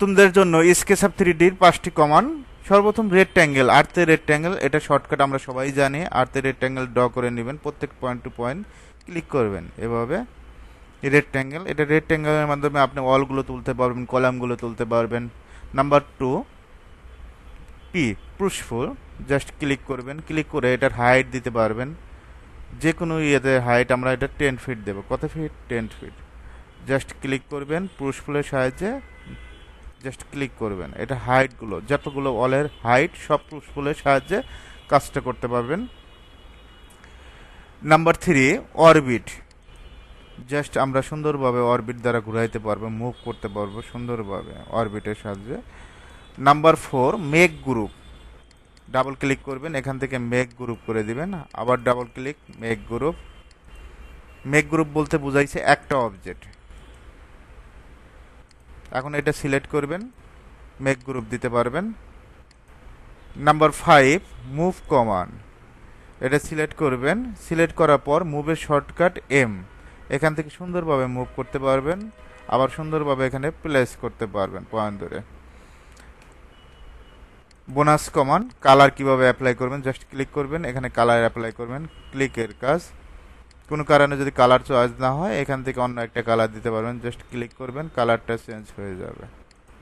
নতুনদের জন্য স্কেচআপ 3Dর 5টি কমান্ড। সর্বপ্রথম রেক্ট্যাঙ্গেল, আর্থে রেক্ট্যাঙ্গেল, এটা শর্টকাট আমরা সবাই জানি। আর্থে রেক্ট্যাঙ্গেল ড্র করে নেবেন, প্রত্যেক পয়েন্ট টু পয়েন্ট ক্লিক করবেন এভাবে রেক্ট্যাঙ্গেল। এটা রেক্ট্যাঙ্গেলের মাধ্যমে আপনি ওয়ালগুলো তুলতে পারবেন, কলামগুলো তুলতে পারবেন। নাম্বার 2 পি, পুশফুল, জাস্ট ক্লিক করবেন, ক্লিক করে এটার হাইট দিতে পারবেন, যে কোনো ইয়েতে হাইট আমরা এটা 10 ফিট দেবো। কত ফিট? 10 ফিট। জাস্ট ক্লিক করবেন পুশফুলের সাহায্যে, জাস্ট ক্লিক করবেন, এটা হাইটগুলো যতগুলো ওয়ালের হাইট সব পুশফুলের সাহায্যে কাজটা করতে পারবেন। নাম্বার 3 অরবিট, জাস্ট আমরা সুন্দরভাবে অরবিট দ্বারা ঘুরাইতে পারবো, মুভ করতে পারবো সুন্দরভাবে অরবিটের সাহায্যে। Number 4 make group, double click করবেন, এখান থেকে মেক গ্রুপ করে দিবেন, আবার double click, make group. Make group বলতে বোঝাইছে একটা অবজেক্ট। এখন এটা সিলেক্ট করবেন, মেক গ্রুপ দিতে পারবেন। নাম্বার 5 মুভ কমান্ড, এটা সিলেক্ট করবেন, সিলেক্ট করার পর মুভের শর্টকাট এম, এখান থেকে সুন্দরভাবে মুভ করতে পারবেন, আবার সুন্দরভাবে এখানে প্লেস করতে পারবেন পয়েন্ট ধরে। বোনাস কমান্ড, কালার কিভাবে অ্যাপ্লাই করবেন, জাস্ট ক্লিক করবেন, এখানে কালার অ্যাপ্লাই করবেন, ক্লিকের কাজ। কোনো কারণে যদি কালার চয়েস না হয় এখান থেকে অন্য একটা কালার দিতে পারবেন, জাস্ট ক্লিক করবেন, কালারটা চেঞ্জ হয়ে যাবে।